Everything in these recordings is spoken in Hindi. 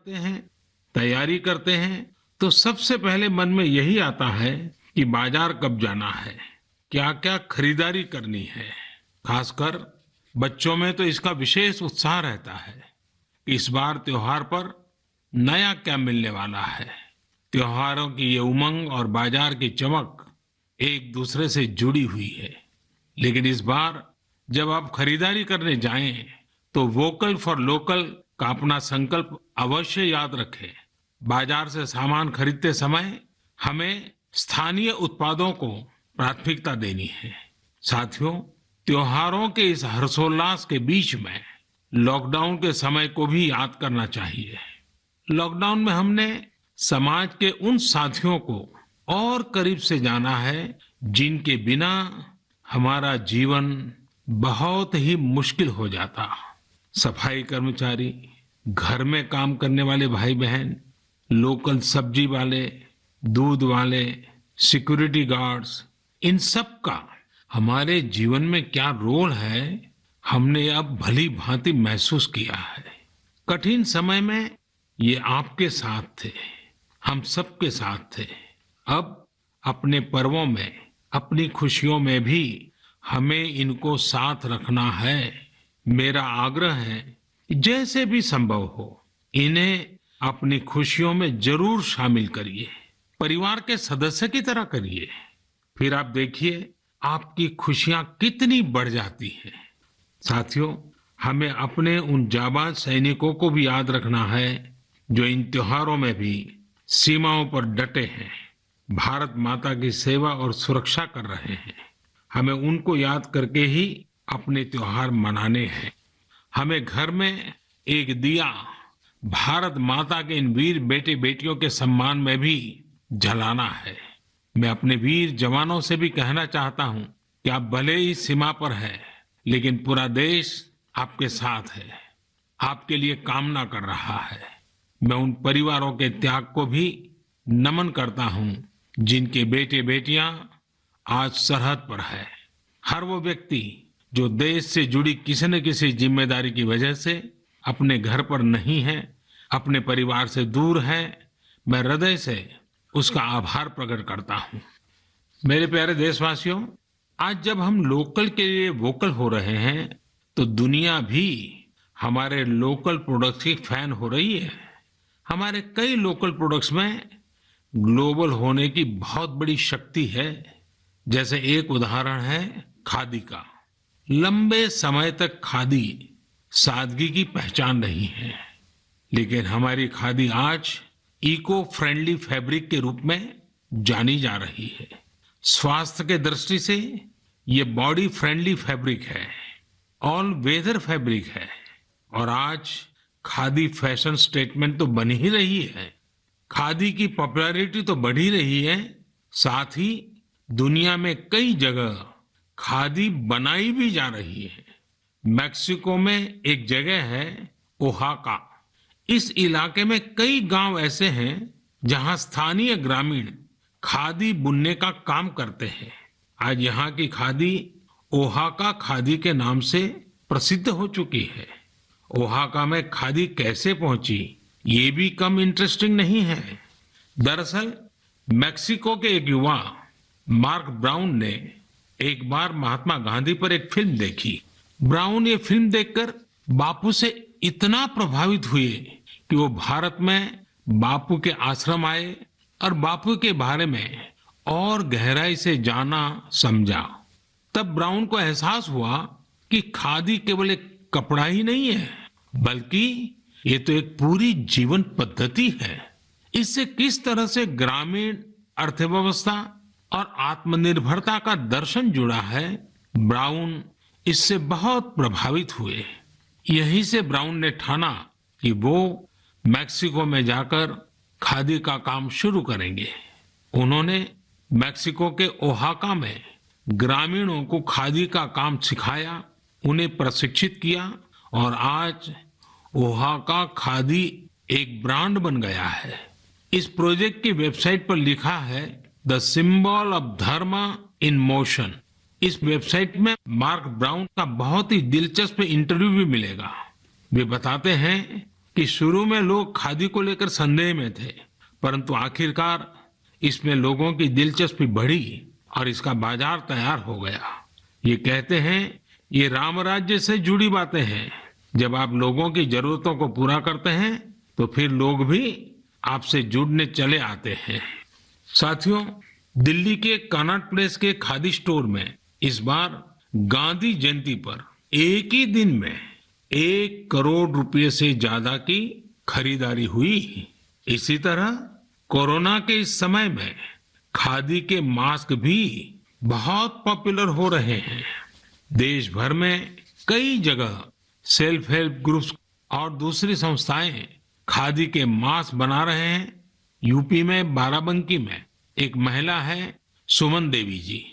करते हैं, तैयारी करते हैं, तो सबसे पहले मन में यही आता है कि बाजार कब जाना है, क्या-क्या खरीदारी करनी है। खासकर बच्चों में तो इसका विशेष उत्साह रहता है कि इस बार त्योहार पर नया क्या मिलने वाला है। त्योहारों की ये उमंग और बाजार की चमक एक दूसरे से जुड़ी हुई है। लेकिन इस बार जब आप खरीदारी करने जाएं, तो वोकल फॉर लोकल का अपना संकल्प अवश्य याद रखें। बाजार से सामान खरीदते समय हमें स्थानीय उत्पादों को प्राथमिकता देनी है। साथियों, त्योहारों के इस हर्षोल्लास के बीच में लॉकडाउन के समय को भी याद करना चाहिए। लॉकडाउन में हमने समाज के उन साथियों को और करीब से जाना है जिनके बिना हमारा जीवन बहुत ही मुश्किल हो जाता। सफाई कर्मचारी, घर में काम करने वाले भाई बहन, लोकल सब्जी वाले, दूध वाले, सिक्योरिटी गार्ड्स, इन सब का हमारे जीवन में क्या रोल है, हमने अब भली भांति महसूस किया है। कठिन समय में ये आपके साथ थे, हम सबके साथ थे। अब अपने पर्वों में, अपनी खुशियों में भी हमें इनको साथ रखना है। मेरा आग्रह है कि जैसे भी संभव हो, इन्हें अपनी खुशियों में जरूर शामिल करिए। परिवार के सदस्य की तरह करिए। फिर आप देखिए आपकी खुशियां कितनी बढ़ जाती हैं। साथियों, हमें अपने उन जाबाज सैनिकों को भी याद रखना है जो इन त्योहारों में भी सीमाओं पर डटे हैं, भारत माता की सेवा और सुरक्षा कर रहे हैं। हमें उनको याद करके ही अपने त्योहार मनाने हैं। हमें घर में एक दिया भारत माता के इन वीर बेटे बेटियों के सम्मान में भी जलाना है। मैं अपने वीर जवानों से भी कहना चाहता हूं कि आप भले ही सीमा पर हैं, लेकिन पूरा देश आपके साथ है, आपके लिए कामना कर रहा है। मैं उन परिवारों के त्याग को भी नमन करता हूं जिनके बेटे बेटियां आज सरहद पर है। हर वो व्यक्ति जो देश से जुड़ी किसी न किसी जिम्मेदारी की वजह से अपने घर पर नहीं है, अपने परिवार से दूर है, मैं हृदय से उसका आभार प्रकट करता हूं। मेरे प्यारे देशवासियों, आज जब हम लोकल के लिए वोकल हो रहे हैं, तो दुनिया भी हमारे लोकल प्रोडक्ट्स की फैन हो रही है। हमारे कई लोकल प्रोडक्ट्स में ग्लोबल होने की बहुत बड़ी शक्ति है। जैसे एक उदाहरण है खादी का। लंबे समय तक खादी सादगी की पहचान रही है, लेकिन हमारी खादी आज इको फ्रेंडली फैब्रिक के रूप में जानी जा रही है। स्वास्थ्य के दृष्टि से ये बॉडी फ्रेंडली फैब्रिक है, ऑल वेदर फैब्रिक है, और आज खादी फैशन स्टेटमेंट तो बन ही रही है। खादी की पॉपुलैरिटी तो बढ़ ही रही है, साथ ही दुनिया में कई जगह खादी बनाई भी जा रही है। मैक्सिको में एक जगह है ओहाका। इस इलाके में कई गांव ऐसे हैं जहां स्थानीय ग्रामीण खादी बुनने का काम करते हैं। आज यहाँ की खादी ओहाका खादी के नाम से प्रसिद्ध हो चुकी है। ओहाका में खादी कैसे पहुंची, ये भी कम इंटरेस्टिंग नहीं है। दरअसल मैक्सिको के एक युवा मार्क ब्राउन ने एक बार महात्मा गांधी पर एक फिल्म देखी। ब्राउन ये फिल्म देखकर बापू से इतना प्रभावित हुए कि वो भारत में बापू के आश्रम आए और बापू के बारे में और गहराई से जाना समझा। तब ब्राउन को एहसास हुआ कि खादी केवल एक कपड़ा ही नहीं है, बल्कि ये तो एक पूरी जीवन पद्धति है। इससे किस तरह से ग्रामीण अर्थव्यवस्था और आत्मनिर्भरता का दर्शन जुड़ा है, ब्राउन इससे बहुत प्रभावित हुए। यहीं से ब्राउन ने ठाना कि वो मैक्सिको में जाकर खादी का काम शुरू करेंगे। उन्होंने मैक्सिको के ओहाका में ग्रामीणों को खादी का काम सिखाया, उन्हें प्रशिक्षित किया, और आज ओहाका खादी एक ब्रांड बन गया है। इस प्रोजेक्ट की वेबसाइट पर लिखा है द सिंबल ऑफ धर्म इन मोशन। इस वेबसाइट में मार्क ब्राउन का बहुत ही दिलचस्प इंटरव्यू भी मिलेगा। वे बताते हैं कि शुरू में लोग खादी को लेकर संदेह में थे, परंतु आखिरकार इसमें लोगों की दिलचस्पी बढ़ी और इसका बाजार तैयार हो गया। ये कहते हैं, ये राम राज्य से जुड़ी बातें हैं। जब आप लोगों की जरूरतों को पूरा करते हैं तो फिर लोग भी आपसे जुड़ने चले आते हैं। साथियों, दिल्ली के कनॉट प्लेस के खादी स्टोर में इस बार गांधी जयंती पर एक ही दिन में 1 करोड़ रुपए से ज्यादा की खरीदारी हुई। इसी तरह कोरोना के इस समय में खादी के मास्क भी बहुत पॉपुलर हो रहे हैं। देश भर में कई जगह सेल्फ हेल्प ग्रुप्स और दूसरी संस्थाएं खादी के मास्क बना रहे हैं। यूपी में बाराबंकी में एक महिला है सुमन देवी जी।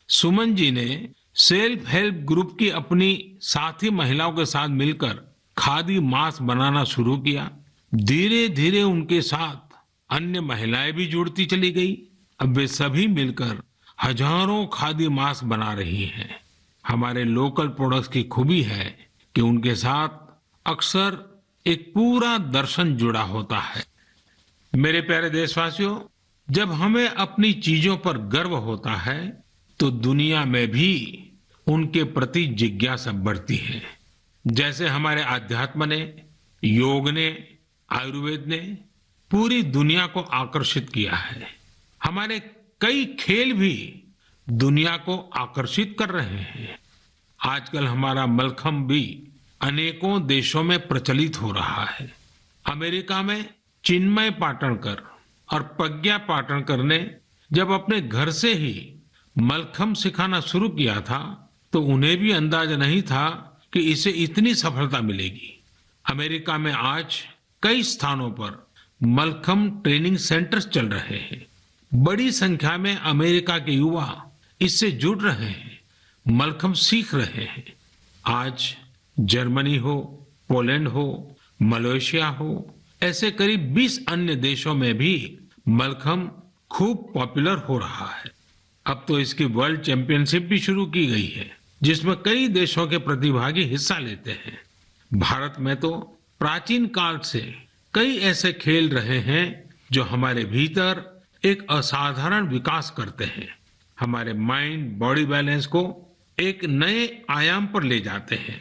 सुमन जी ने सेल्फ हेल्प ग्रुप की अपनी साथी महिलाओं के साथ मिलकर खादी मास्क बनाना शुरू किया। धीरे धीरे उनके साथ अन्य महिलाएं भी जुड़ती चली गई। अब वे सभी मिलकर हजारों खादी मास्क बना रही हैं। हमारे लोकल प्रोडक्ट्स की खूबी है कि उनके साथ अक्सर एक पूरा दर्शन जुड़ा होता है। मेरे प्यारे देशवासियों, जब हमें अपनी चीजों पर गर्व होता है तो दुनिया में भी उनके प्रति जिज्ञासा बढ़ती है। जैसे हमारे आध्यात्म ने, योग ने, आयुर्वेद ने पूरी दुनिया को आकर्षित किया है। हमारे कई खेल भी दुनिया को आकर्षित कर रहे हैं। आजकल हमारा मलखम्ब भी अनेकों देशों में प्रचलित हो रहा है। अमेरिका में चिन्मय पाटणकर और प्रज्ञा पाटणकर ने जब अपने घर से ही मलखम्ब सिखाना शुरू किया था तो उन्हें भी अंदाजा नहीं था कि इसे इतनी सफलता मिलेगी। अमेरिका में आज कई स्थानों पर मलखम्ब ट्रेनिंग सेंटर्स चल रहे हैं। बड़ी संख्या में अमेरिका के युवा इससे जुड़ रहे हैं, मलखम्ब सीख रहे हैं। आज जर्मनी हो, पोलैंड हो, मलेशिया हो, ऐसे करीब 20 अन्य देशों में भी मलखम्ब खूब पॉपुलर हो रहा है। अब तो इसकी वर्ल्ड चैंपियनशिप भी शुरू की गई है, जिसमें कई देशों के प्रतिभागी हिस्सा लेते हैं। भारत में तो प्राचीन काल से कई ऐसे खेल रहे हैं जो हमारे भीतर एक असाधारण विकास करते हैं, हमारे माइंड बॉडी बैलेंस को एक नए आयाम पर ले जाते हैं।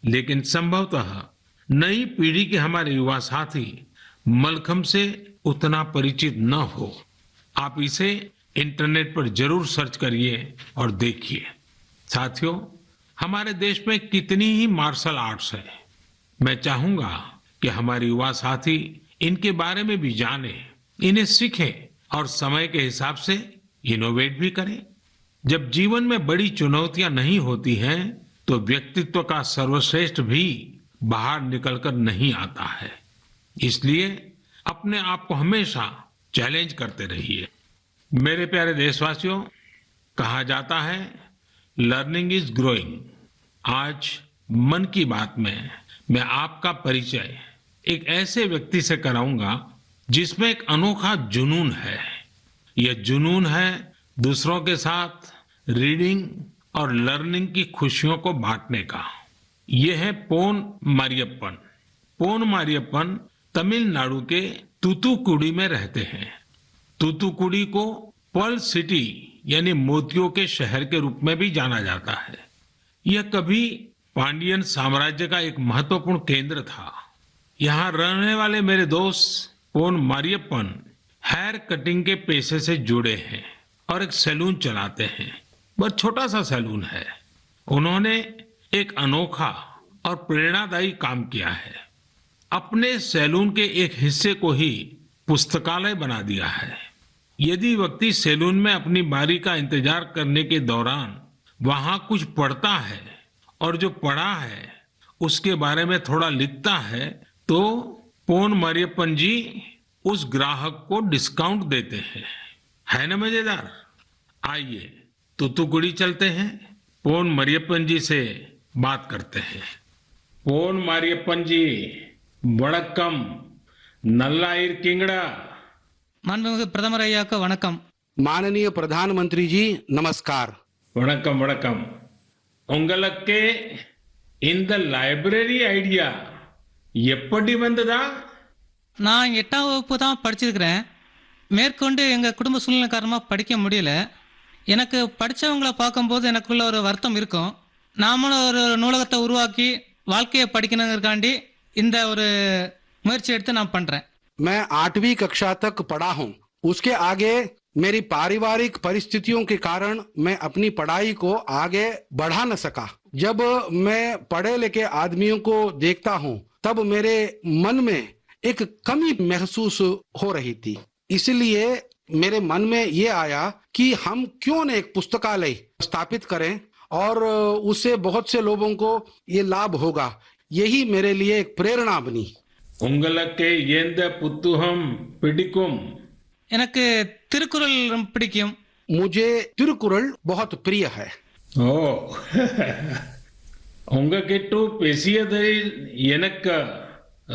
लेकिन संभवतः नई पीढ़ी के हमारे युवा साथी मलखम्ब से उतना परिचित न हो। आप इसे इंटरनेट पर जरूर सर्च करिए और देखिए। साथियों, हमारे देश में कितनी ही मार्शल आर्ट्स हैं। मैं चाहूंगा कि हमारे युवा साथी इनके बारे में भी जाने, इन्हें सीखें और समय के हिसाब से इनोवेट भी करें। जब जीवन में बड़ी चुनौतियां नहीं होती हैं तो व्यक्तित्व का सर्वश्रेष्ठ भी बाहर निकलकर नहीं आता है। इसलिए अपने आप को हमेशा चैलेंज करते रहिए। मेरे प्यारे देशवासियों, कहा जाता है लर्निंग इज ग्रोइंग। आज मन की बात में मैं आपका परिचय एक ऐसे व्यक्ति से कराऊंगा जिसमें एक अनोखा जुनून है। यह जुनून है दूसरों के साथ रीडिंग और लर्निंग की खुशियों को बांटने का। यह है पोन मारियप्पन। पोन मारियप्पन तमिलनाडु के तूतुकुड़ी में रहते हैं। तूतुकुड़ी को पर्ल सिटी यानी मोतियों के शहर के रूप में भी जाना जाता है। यह कभी पांडियन साम्राज्य का एक महत्वपूर्ण केंद्र था। यहाँ रहने वाले मेरे दोस्त पोन मारियप्पन हेयर कटिंग के पेशे से जुड़े हैं और एक सैलून चलाते हैं। बहुत छोटा सा सैलून है। उन्होंने एक अनोखा और प्रेरणादायी काम किया है। अपने सैलून के एक हिस्से को ही पुस्तकालय बना दिया है। यदि व्यक्ति सैलून में अपनी बारी का इंतजार करने के दौरान वहां कुछ पढ़ता है और जो पढ़ा है उसके बारे में थोड़ा लिखता है तो पोन मारियप्पन जी उस ग्राहक को डिस्काउंट देते हैं। है ना मजेदार? आइए तूतुकुड़ी चलते हैं, पोन मारियप्पन जी से बात करते हैं। पोन मारियप्पन जी, वणक्कम, नल्ला इरकिंगड़ा। மாண்புமிகு பிரதமர் ஐயாவுக்கு வணக்கம். माननीय प्रधानमंत्री जी नमस्कार। वणक्कम वणक्कम। उंगलक्के इन द लाइब्रेरी आइडिया எப்படி வந்ததா? நான் 8ஆம் வகுப்பு தான் படிச்சிருக்கிறேன். மேற்கொண்டு எங்கள் குடும்ப சூழ்நிலை காரணமாக படிக்க முடியல. எனக்கு படித்தவங்கள பார்க்கும்போது எனக்குள்ள ஒரு வருத்தம் இருக்கும். நாமளும் ஒரு நூலகத்தை உருவாக்கி வாழ்க்கையை படிக்கணுங்கிறக்காண்டி இந்த ஒரு முயற்சி எடுத்து நான் பண்ணுறேன். मैं 8वीं कक्षा तक पढ़ा हूँ। उसके आगे मेरी पारिवारिक परिस्थितियों के कारण मैं अपनी पढ़ाई को आगे बढ़ा न सका। जब मैं पढ़े लिखे आदमियों को देखता हूँ तब मेरे मन में एक कमी महसूस हो रही थी। इसलिए मेरे मन में ये आया कि हम क्यों न एक पुस्तकालय स्थापित करें और उससे बहुत से लोगों को ये लाभ होगा। यही मेरे लिए एक प्रेरणा बनी। உங்களுக்கு எந்த புத்தகம் பிடிக்கும்? எனக்கு திருக்குறள் ரொம்ப பிடிக்கும். मुझे तिरुकुरल बहुत प्रिय है। ஓ உங்ககிட்ட பேசியதில் எனக்கு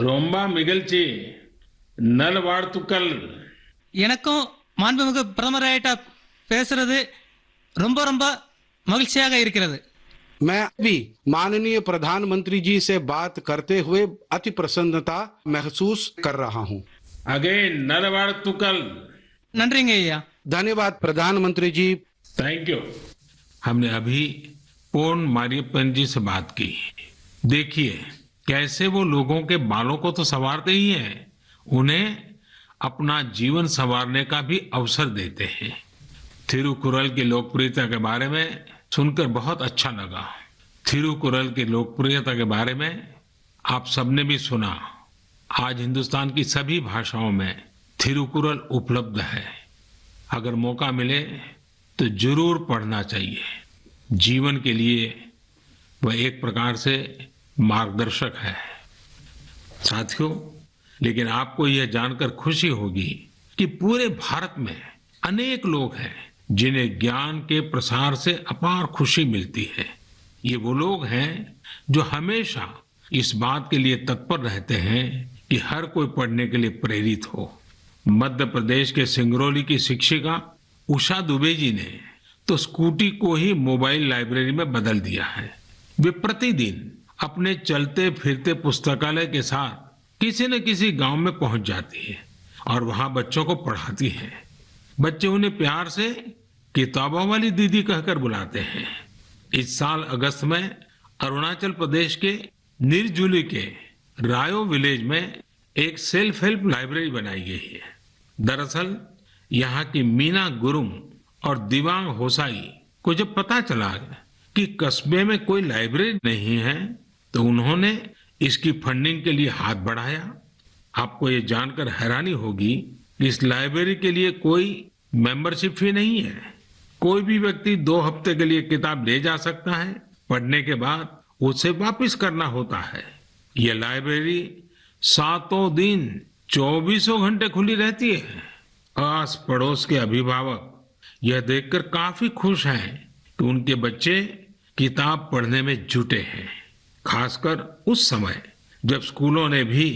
ரொம்ப மகிழ்ச்சி. நல்வாழ்த்துக்கள். எனக்கும் மாண்புமிகு பிரதமராயிட்ட பேசுறது ரொம்ப ரொம்ப மகிழ்ச்சியாக இருக்கிறது. मैं भी माननीय प्रधानमंत्री जी से बात करते हुए अति प्रसन्नता महसूस कर रहा हूँ। अगेन नलवाड़तुकल। நன்றிங்க ஐயா. धन्यवाद प्रधानमंत्री जी। Thank you. हमने अभी पोन मारियप्पन जी से बात की। देखिए कैसे वो लोगों के बालों को तो संवारते ही हैं, उन्हें अपना जीवन संवारने का भी अवसर देते हैं। थिरुकुरल की लोकप्रियता के बारे में सुनकर बहुत अच्छा लगा। थिरुकुरल की लोकप्रियता के बारे में आप सबने भी सुना। आज हिंदुस्तान की सभी भाषाओं में थिरुकुरल उपलब्ध है। अगर मौका मिले तो जरूर पढ़ना चाहिए। जीवन के लिए वह एक प्रकार से मार्गदर्शक है। साथियों, लेकिन आपको यह जानकर खुशी होगी कि पूरे भारत में अनेक लोग हैं जिन्हें ज्ञान के प्रसार से अपार खुशी मिलती है। ये वो लोग हैं जो हमेशा इस बात के लिए तत्पर रहते हैं कि हर कोई पढ़ने के लिए प्रेरित हो। मध्य प्रदेश के सिंगरौली की शिक्षिका उषा दुबे जी ने तो स्कूटी को ही मोबाइल लाइब्रेरी में बदल दिया है। वे प्रतिदिन अपने चलते फिरते पुस्तकालय के साथ किसी न किसी गांव में पहुंच जाती है और वहां बच्चों को पढ़ाती है। बच्चे उन्हें प्यार से किताबों वाली दीदी कहकर बुलाते हैं। इस साल अगस्त में अरुणाचल प्रदेश के निरजुली के रायो विलेज में एक सेल्फ हेल्प लाइब्रेरी बनाई गई है। दरअसल यहाँ की मीना गुरुंग और दिवांग होसाई को जब पता चला कि कस्बे में कोई लाइब्रेरी नहीं है तो उन्होंने इसकी फंडिंग के लिए हाथ बढ़ाया। आपको ये जानकर हैरानी होगी कि इस लाइब्रेरी के लिए कोई मेंबरशिप फी नहीं है। कोई भी व्यक्ति 2 हफ्ते के लिए किताब ले जा सकता है। पढ़ने के बाद उसे वापस करना होता है। यह लाइब्रेरी 7 दिन 24 घंटे खुली रहती है। आस पड़ोस के अभिभावक यह देखकर काफी खुश हैं कि उनके बच्चे किताब पढ़ने में जुटे हैं, खासकर उस समय जब स्कूलों ने भी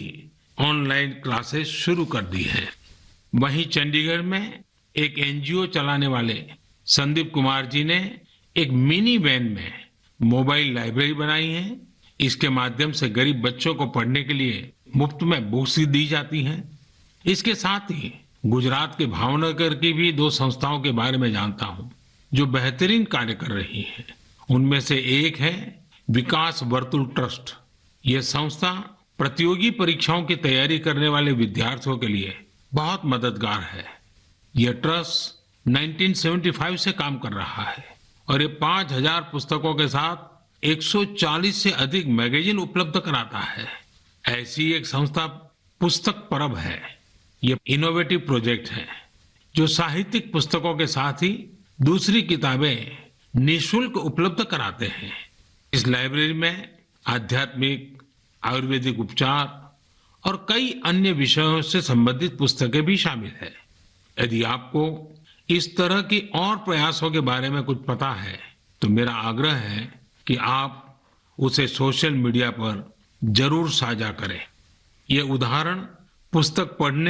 ऑनलाइन क्लासेस शुरू कर दी है। वहीं चंडीगढ़ में एक एनजीओ चलाने वाले संदीप कुमार जी ने एक मिनी वैन में मोबाइल लाइब्रेरी बनाई है। इसके माध्यम से गरीब बच्चों को पढ़ने के लिए मुफ्त में बुक्स दी जाती हैं। इसके साथ ही गुजरात के भावनगर की भी 2 संस्थाओं के बारे में जानता हूं जो बेहतरीन कार्य कर रही है। उनमें से एक है विकास वर्तुल ट्रस्ट। यह संस्था प्रतियोगी परीक्षाओं की तैयारी करने वाले विद्यार्थियों के लिए बहुत मददगार है। यह ट्रस्ट 1975 से काम कर रहा है और ये 5000 पुस्तकों के साथ 140 से अधिक मैगजीन उपलब्ध कराता है। ऐसी एक संस्था पुस्तक परब है। ये इनोवेटिव प्रोजेक्ट है जो साहित्यिक पुस्तकों के साथ ही दूसरी किताबें निःशुल्क उपलब्ध कराते हैं। इस लाइब्रेरी में आध्यात्मिक, आयुर्वेदिक उपचार और कई अन्य विषयों से संबंधित पुस्तकें भी शामिल है। यदि आपको इस तरह की और प्रयासों के बारे में कुछ पता है तो मेरा आग्रह है कि आप उसे सोशल मीडिया पर जरूर साझा करें। ये उदाहरण पुस्तक पढ़ने